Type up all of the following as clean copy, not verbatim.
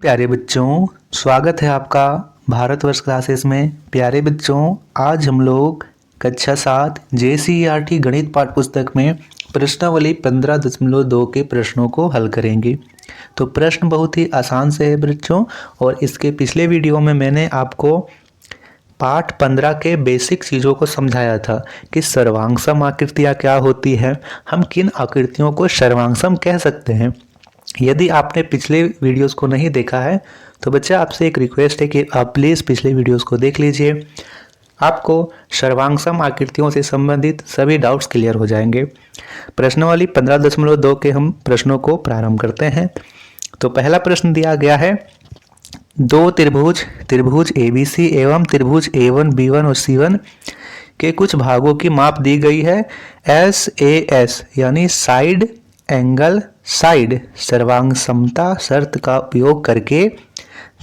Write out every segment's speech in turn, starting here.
प्यारे बच्चों, स्वागत है आपका भारतवर्ष क्लासेस में। प्यारे बच्चों, आज हम लोग कक्षा 7 JCERT गणित पाठ्य पुस्तक में प्रश्नावली 15.2 के प्रश्नों को हल करेंगे। तो प्रश्न बहुत ही आसान से है बच्चों, और इसके पिछले वीडियो में मैंने आपको पाठ 15 के बेसिक चीज़ों को समझाया था कि सर्वांगसम आकृतियाँ क्या होती हैं, हम किन आकृतियों को सर्वांगसम कह सकते हैं। यदि आपने पिछले वीडियोस को नहीं देखा है तो बच्चा आपसे एक रिक्वेस्ट है कि आप प्लीज़ पिछले वीडियोस को देख लीजिए। आपको सर्वांगसम आकृतियों से संबंधित सभी डाउट्स क्लियर हो जाएंगे। प्रश्नावली 15.2 के हम प्रश्नों को प्रारंभ करते हैं। तो पहला प्रश्न दिया गया है, दो त्रिभुज ABC एवं त्रिभुज A1 B1 और C1 के कुछ भागों की माप दी गई है। SAS यानी साइड एंगल साइड सर्वांगसमता शर्त का उपयोग करके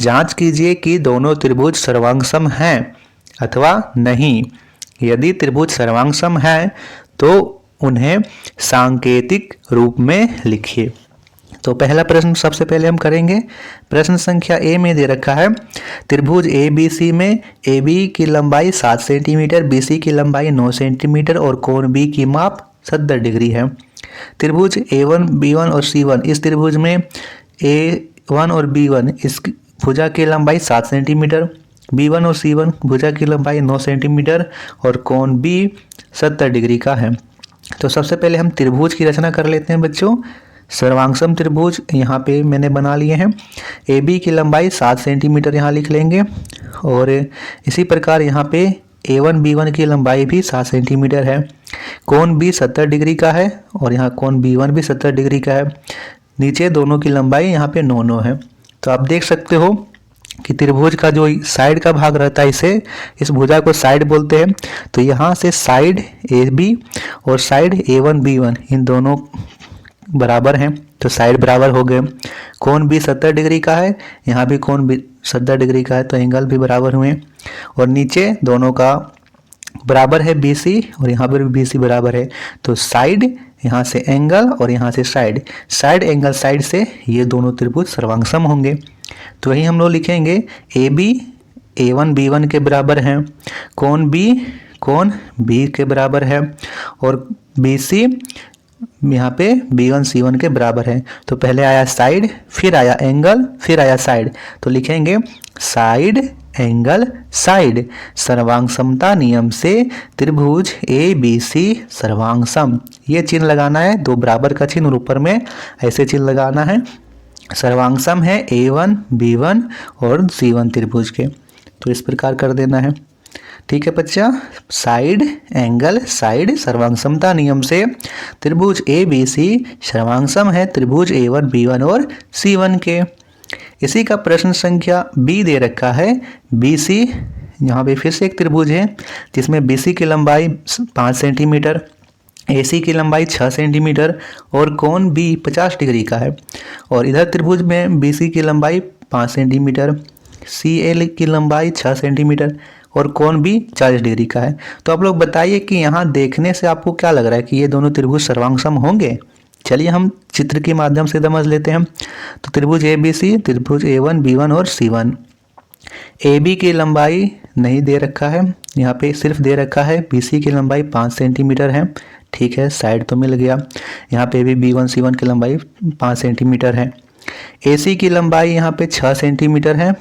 जांच कीजिए कि दोनों त्रिभुज सर्वांगसम हैं अथवा नहीं। यदि त्रिभुज सर्वांगसम हैं तो उन्हें सांकेतिक रूप में लिखिए। तो पहला प्रश्न सबसे पहले हम करेंगे। प्रश्न संख्या ए में दे रखा है, त्रिभुज ABC में AB की लंबाई 7 सेंटीमीटर, BC की लंबाई 9 सेंटीमीटर और कोण B की माप 70 डिग्री है। त्रिभुज A1 B1 और C1, इस त्रिभुज में A1 और B1 इस भुजा की लंबाई 7 सेंटीमीटर, B1 और C1 भुजा की लंबाई 9 सेंटीमीटर और कोण B 70 डिग्री का है। तो सबसे पहले हम त्रिभुज की रचना कर लेते हैं बच्चों। सर्वांगसम त्रिभुज यहाँ पे मैंने बना लिए हैं। AB की लंबाई 7 सेंटीमीटर यहाँ लिख लेंगे, और इसी प्रकार यहाँ पे A1 B1 की लंबाई भी 7 सेंटीमीटर है। कोण B 70 डिग्री का है और यहाँ कोण B1 भी 70 डिग्री का है। नीचे दोनों की लंबाई यहाँ पे 9 है। तो आप देख सकते हो कि त्रिभुज का जो साइड का भाग रहता है, इस भुजा को साइड बोलते हैं। तो यहाँ से साइड AB और साइड A1 B1 इन दोनों बराबर हैं, तो साइड बराबर हो गए। कोण B 70 डिग्री का है, यहाँ भी कोण B 70 डिग्री का है, तो एंगल भी बराबर हुए। और नीचे दोनों का बराबर है BC और यहाँ पर भी BC बराबर है। तो साइड यहाँ से एंगल और यहाँ से साइड, साइड एंगल साइड से ये दोनों त्रिभुज सर्वांगसम होंगे। तो यही हम लोग लिखेंगे, AB A1 B1 के बराबर है, कोण B के बराबर है और BC यहाँ पे B1 C1 के बराबर है। तो पहले आया साइड, फिर आया एंगल, फिर आया साइड। तो लिखेंगे साइड एंगल साइड सर्वांगसमता नियम से त्रिभुज ABC सर्वांगसम। ये चिन्ह लगाना है, दो बराबर का चिन्ह और ऊपर में ऐसे चिन्ह लगाना है। सर्वांगसम है A1 B1 और C1 त्रिभुज के। तो इस प्रकार कर देना है। ठीक है बच्चा, साइड एंगल साइड सर्वांगसमता नियम से त्रिभुज ABC सर्वांगसम है त्रिभुज A1 B1 और C1 के। इसी का प्रश्न संख्या B दे रखा है। BC यहाँ पे फिर से एक त्रिभुज है जिसमें BC की लंबाई 5 सेंटीमीटर, AC की लंबाई 6 सेंटीमीटर और कोण B 50 डिग्री का है। और इधर त्रिभुज में BC की लंबाई 5 सेंटीमीटर, CL की लंबाई 6 सेंटीमीटर और कोण भी 40 डिग्री का है। तो आप लोग बताइए कि यहाँ देखने से आपको क्या लग रहा है कि ये दोनों त्रिभुज सर्वांगसम होंगे। चलिए हम चित्र के माध्यम से समझ लेते हैं। तो त्रिभुज ABC, त्रिभुज A1 B1 और C1। AB की लंबाई नहीं दे रखा है, यहाँ पे सिर्फ दे रखा है BC की लंबाई 5 सेंटीमीटर है। ठीक है, साइड तो मिल गया। यहाँ पे भी B1 C1 की लंबाई 5 सेंटीमीटर है। AC की लंबाई यहाँ पे 6 सेंटीमीटर है।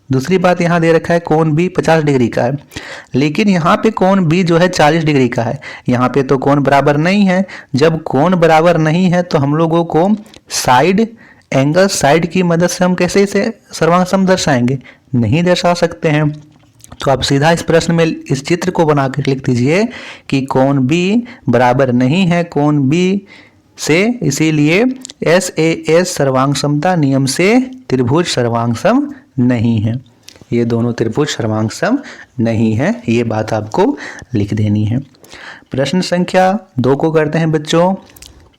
दूसरी बात यहाँ दे रखा है कोण B 50 डिग्री का है, लेकिन यहाँ पे कोण B जो है 40 डिग्री का है। यहाँ पे तो कोण बराबर नहीं है। जब कोण बराबर नहीं है तो हम लोगों को साइड एंगल साइड की मदद से हम कैसे इसे सर्वांगसम दर्शाएंगे, नहीं दर्शा सकते हैं। तो आप सीधा इस प्रश्न में इस चित्र को बना कर लिख दीजिए कि कोण B बराबर नहीं है कोण B से, इसीलिए SAS सर्वांगसमता नियम से त्रिभुज सर्वांगसम नहीं है। ये दोनों त्रिभुज सर्वांगसम नहीं है, ये बात आपको लिख देनी है। प्रश्न संख्या 2 को करते हैं बच्चों।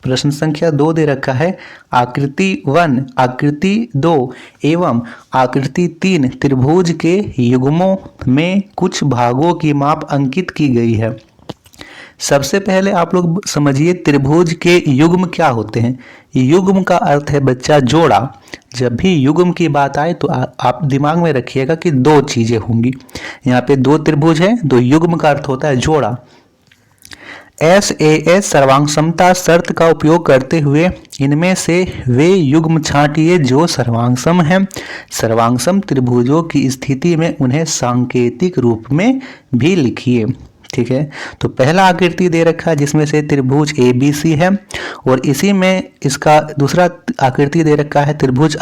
प्रश्न संख्या 2 दे रखा है, आकृति 1, आकृति 2 एवं आकृति 3 त्रिभुज के युग्मों में कुछ भागों की माप अंकित की गई है। सबसे पहले आप लोग समझिए त्रिभुज के युग्म क्या होते हैं। युग्म का अर्थ है बच्चा जोड़ा। जब भी युग्म की बात आए तो आप दिमाग में रखिएगा कि दो चीजें होंगी। यहाँ पे दो त्रिभुज है, तो युग्म का अर्थ होता है जोड़ा। SAS सर्वांग समता शर्त का उपयोग करते हुए इनमें से वे युग्म छांटिए जो सर्वांगसम हैं। सर्वांगसम त्रिभुजों की स्थिति में उन्हें सांकेतिक रूप में भी लिखिए। ठीक है, तो पहला आकृति दे रखा है जिसमें से त्रिभुज ABC है, और इसी में इसका दूसरा आकृति दे रखा है त्रिभुज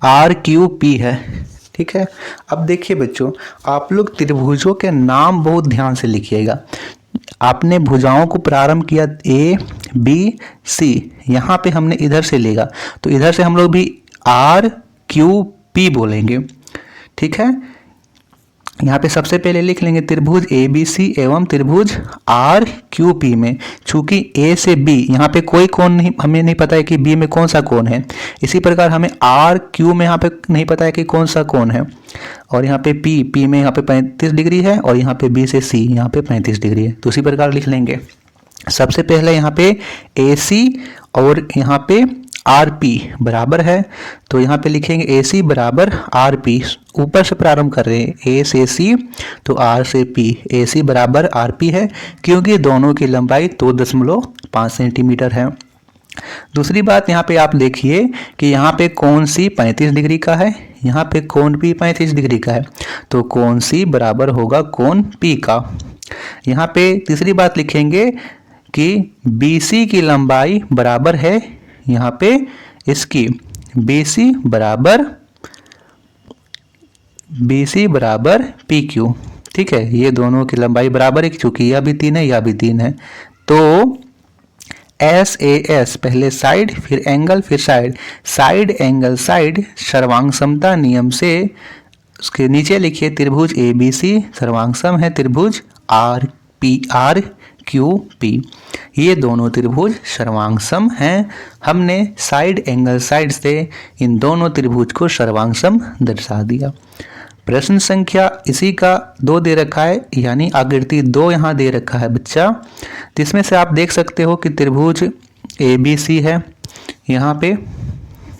RQP है। ठीक है, अब देखिए बच्चों, आप लोग त्रिभुजों के नाम बहुत ध्यान से लिखिएगा। आपने भुजाओं को प्रारंभ किया ABC, यहाँ पे हमने इधर से लेगा तो इधर से हम लोग भी RQP बोलेंगे। ठीक है, यहाँ पे सबसे पहले लिख लेंगे त्रिभुज ABC एवं त्रिभुज RQP में, चूंकि A से B यहाँ पे कोई कोण नहीं, हमें नहीं पता है कि B में कौन सा कोण है। इसी प्रकार हमें RQ में यहाँ पे नहीं पता है कि कौन सा कोण है, और यहाँ पे P में यहाँ पे 35 डिग्री है, और यहाँ पे B से C यहाँ पे 35 डिग्री है। तो उसी प्रकार लिख लेंगे। सबसे पहले यहाँ पे AC और यहाँ पे RP बराबर है, तो यहाँ पे लिखेंगे AC बराबर RP। ऊपर से प्रारंभ कर रहे हैं, A से C तो R से P, AC बराबर RP है क्योंकि दोनों की लंबाई 2.5 सेंटीमीटर है। दूसरी बात यहाँ पे आप देखिए कि यहाँ पे कोण C 35 डिग्री का है, यहाँ पे कोण P 35 डिग्री का है, तो कोण C बराबर होगा कोण P का। यहाँ पे तीसरी बात लिखेंगे कि BC की लंबाई बराबर है यहाँ पे इसकी BC बराबर PQ। ठीक है, ये दोनों की लंबाई बराबर है चूंकि यह भी 3 है यह भी 3 है। तो SAS पहले साइड फिर एंगल फिर साइड, साइड एंगल साइड सर्वांग समता नियम से उसके नीचे लिखिए त्रिभुज ABC सर्वांगसम है त्रिभुज RQP। ये दोनों त्रिभुज सर्वांगसम हैं। हमने साइड एंगल साइड से इन दोनों त्रिभुज को सर्वांगसम दर्शा दिया। प्रश्न संख्या इसी का 2 दे रखा है, यानी आकृति 2 यहाँ दे रखा है बच्चा, जिसमें से आप देख सकते हो कि त्रिभुज ABC है, यहाँ पे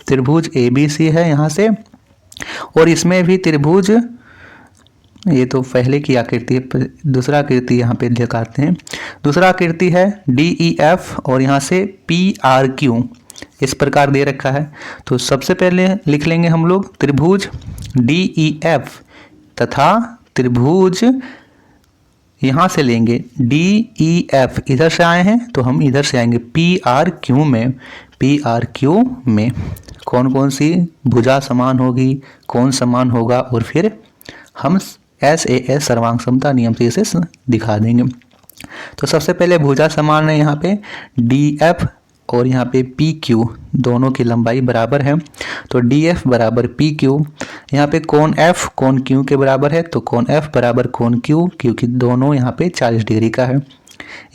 त्रिभुज ABC है यहाँ से, और इसमें भी त्रिभुज, ये तो पहले की आकृति है, दूसरा आकृति यहाँ पे दिखाते हैं। दूसरा आकृति है DEF और यहाँ से PRQ इस प्रकार दे रखा है। तो सबसे पहले लिख लेंगे हम लोग त्रिभुज DEF तथा त्रिभुज यहाँ से लेंगे DEF, इधर से आए हैं तो हम इधर से आएंगे PRQ में। PRQ में कौन कौन सी भुजा समान होगी, कौन समान होगा, और फिर हम SAS सर्वांग समता नियम से इसे दिखा देंगे। तो सबसे पहले भुजा समान है यहाँ पे DF और यहाँ पे PQ, दोनों की लंबाई बराबर है, तो DF बराबर PQ। यहाँ पे कोण F कोण Q के बराबर है, तो कोण F बराबर कोण Q, क्योंकि दोनों यहाँ पे 40 डिग्री का है।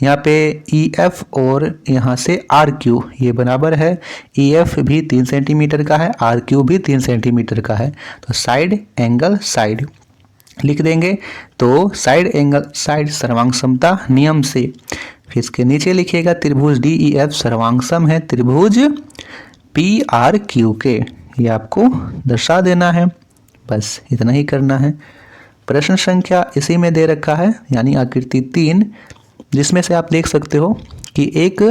यहाँ पे EF और यहाँ से RQ ये बराबर है, EF भी 3 सेंटीमीटर का है, RQ भी 3 सेंटीमीटर का है, तो साइड एंगल साइड लिख देंगे। तो साइड एंगल साइड सर्वांग समता नियम से, फिर इसके नीचे लिखिएगा त्रिभुज DEF सर्वांगसम है त्रिभुज PRQ के, ये आपको दर्शा देना है, बस इतना ही करना है। प्रश्न संख्या इसी में दे रखा है, यानी आकृति 3, जिसमें से आप देख सकते हो कि एक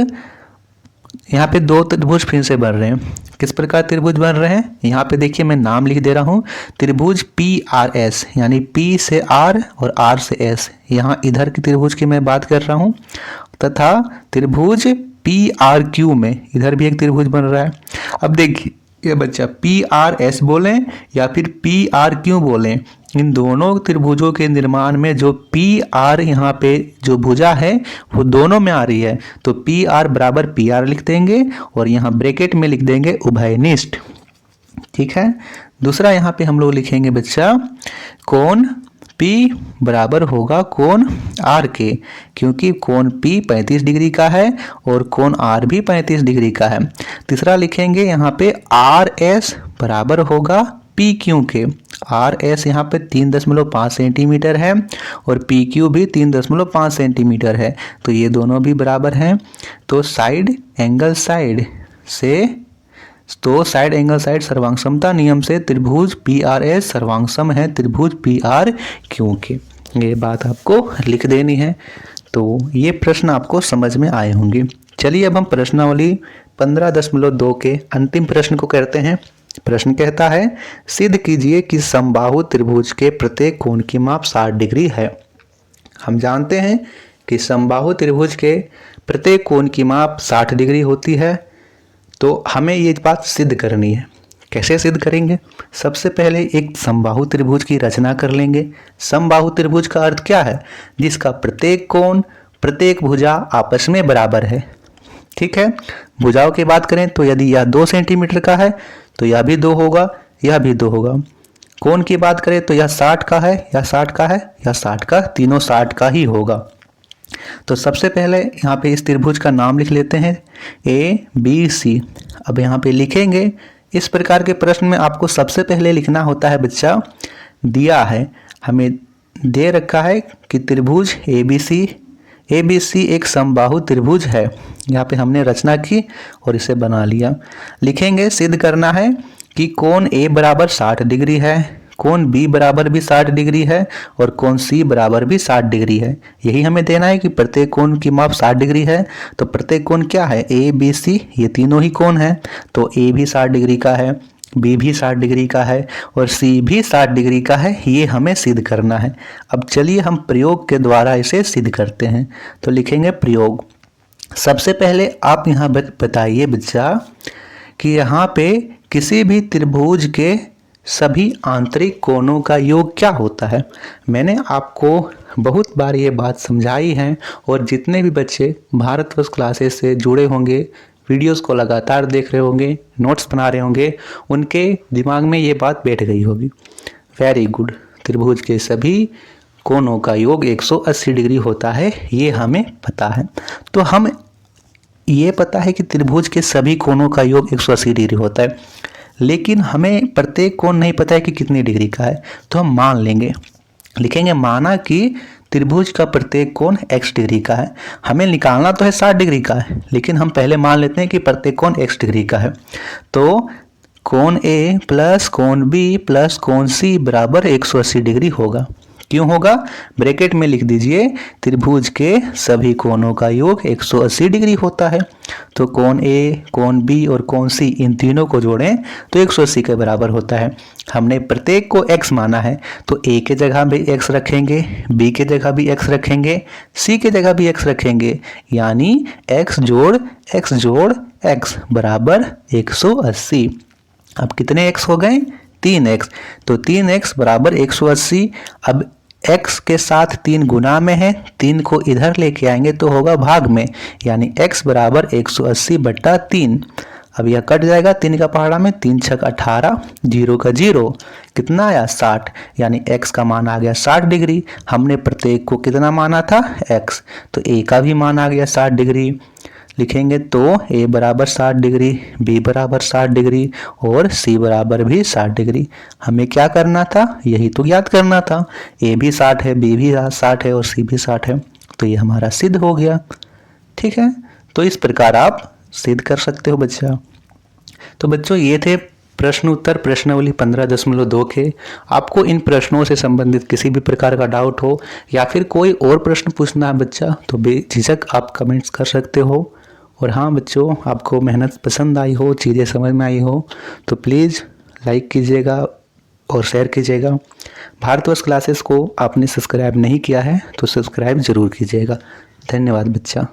यहाँ पे 2 त्रिभुज फिर से बन रहे हैं। किस प्रकार त्रिभुज बन रहे हैं, यहाँ पे देखिए मैं नाम लिख दे रहा हूँ, त्रिभुज PRS, यानी P से R और R से S, यहाँ इधर की त्रिभुज की मैं बात कर रहा हूँ, तथा त्रिभुज PRQ में इधर भी एक त्रिभुज बन रहा है। अब देखिए ये बच्चा PRS बोलें या फिर PRQ बोलें, इन दोनों त्रिभुजों के निर्माण में जो PR यहाँ पे जो भुजा है वो दोनों में आ रही है, तो PR बराबर PR लिख देंगे और यहाँ ब्रैकेट में लिख देंगे उभयनिष्ठ। ठीक है, दूसरा यहाँ पे हम लोग लिखेंगे बच्चा कोण P बराबर होगा कोण R के, क्योंकि कोण P 35 डिग्री का है और कोण R भी 35 डिग्री का है। तीसरा लिखेंगे यहाँ पे RS बराबर होगा PQ के, आर एस यहाँ पे 3.5 सेंटीमीटर है और पी क्यू भी 3.5 सेंटीमीटर है, तो ये दोनों भी बराबर हैं। तो साइड एंगल साइड साइड सर्वांग नियम से त्रिभुज पी आर एस सर्वांग है त्रिभुज पी आर क्यू के। ये बात आपको लिख देनी है। तो ये प्रश्न आपको समझ में आए होंगे। चलिए अब हम प्रश्नावली 15.2 के अंतिम प्रश्न को करते हैं। प्रश्न कहता है सिद्ध कीजिए कि समबाहु त्रिभुज के प्रत्येक कोण की माप 60 डिग्री है। हम जानते हैं कि समबाहु त्रिभुज के प्रत्येक कोण की माप 60 डिग्री होती है। तो हमें ये बात सिद्ध करनी है। कैसे सिद्ध करेंगे? सबसे पहले एक समबाहु त्रिभुज की रचना कर लेंगे। समबाहु त्रिभुज का अर्थ क्या है? जिसका प्रत्येक कोण प्रत्येक भुजा आपस में बराबर है। ठीक है। भुजाओं की बात करें तो यदि यह 2 सेंटीमीटर का है तो यह भी 2 होगा, यह भी 2 होगा। कोण की बात करें तो यह 60 का है, यह 60 का है, यह 60 का, तीनों 60 का ही होगा। तो सबसे पहले यहाँ पे इस त्रिभुज का नाम लिख लेते हैं ए बी सी। अब यहाँ पे लिखेंगे, इस प्रकार के प्रश्न में आपको सबसे पहले लिखना होता है बच्चा, दिया है हमें दे रखा है कि त्रिभुज ए बी सी एक समबाहु त्रिभुज है। यहाँ पे हमने रचना की और इसे बना लिया। लिखेंगे सिद्ध करना है कि कोण ए बराबर 60 डिग्री है, कोण बी बराबर भी 60 डिग्री है और कोण सी बराबर भी 60 डिग्री है। यही हमें देना है कि प्रत्येक कोण की माप 60 डिग्री है। तो प्रत्येक कोण क्या है? ए बी सी, ये तीनों ही कोण है। तो ए भी 60 डिग्री का है, बी भी 60 डिग्री का है और सी भी 60 डिग्री का है। ये हमें सिद्ध करना है। अब चलिए हम प्रयोग के द्वारा इसे सिद्ध करते हैं। तो लिखेंगे प्रयोग। सबसे पहले आप यहाँ बताइए बच्चा कि यहाँ पे किसी भी त्रिभुज के सभी आंतरिक कोणों का योग क्या होता है। मैंने आपको बहुत बार ये बात समझाई है और जितने भी बच्चे भारतवर्ष क्लासेस से जुड़े होंगे, वीडियोस को लगातार देख रहे होंगे, नोट्स बना रहे होंगे, उनके दिमाग में ये बात बैठ गई होगी। Very good. त्रिभुज के सभी कोणों का योग 180 डिग्री होता है, ये हमें पता है। तो हम ये पता है कि त्रिभुज के सभी कोणों का योग 180 डिग्री होता है, लेकिन हमें प्रत्येक कोण नहीं पता है कि कितनी डिग्री का है। तो हम मान लेंगे, लिखेंगे माना कि त्रिभुज का प्रत्येक कोण x डिग्री का है। हमें निकालना तो है 60 डिग्री का है, लेकिन हम पहले मान लेते हैं कि प्रत्येक कोण x डिग्री का है। तो कोण A प्लस कोण B प्लस कोण C बराबर 180 डिग्री होगा। क्यों होगा? ब्रैकेट में लिख दीजिए, त्रिभुज के सभी कोणों का योग 180 डिग्री होता है। तो कोण A, कोण B और कोण C इन तीनों को जोड़ें तो 180 के बराबर होता है। हमने प्रत्येक को x माना है, तो A के जगह भी x रखेंगे, B के जगह भी x रखेंगे, C के जगह भी x रखेंगे, यानी x जोड़ x बराबर 180। अब कितने x हो गए? 3x। तो 3x बराबर 180। अब x के साथ 3 गुना में है, 3 को इधर लेके आएंगे तो होगा भाग में, यानी x बराबर 180/3। अब यह कट जाएगा 3 का पहाड़ा में, 3 छक 18, 0 का 0, कितना आया? 60, यानी x का मान आ गया 60 डिग्री। हमने प्रत्येक को कितना माना था? x। तो a का भी मान आ गया 60 डिग्री। लिखेंगे तो a बराबर 60 डिग्री, b बराबर 60 डिग्री और c बराबर भी 60 डिग्री। हमें क्या करना था? यही तो याद करना था। a भी 60 है, b भी 60 है और c भी 60 है। तो ये हमारा सिद्ध हो गया। ठीक है। तो इस प्रकार आप सिद्ध कर सकते हो बच्चा। तो बच्चों ये थे प्रश्न उत्तर प्रश्नावली 15.2 के। आपको इन प्रश्नों से संबंधित किसी भी प्रकार का डाउट हो या फिर कोई और प्रश्न पूछना है बच्चा, तो बेझिझक आप कमेंट्स कर सकते हो। और हाँ बच्चों, आपको मेहनत पसंद आई हो, चीज़ें समझ में आई हो तो प्लीज़ लाइक कीजिएगा और शेयर कीजिएगा। भारतवर्ष क्लासेस को आपने सब्सक्राइब नहीं किया है तो सब्सक्राइब ज़रूर कीजिएगा। धन्यवाद बच्चा।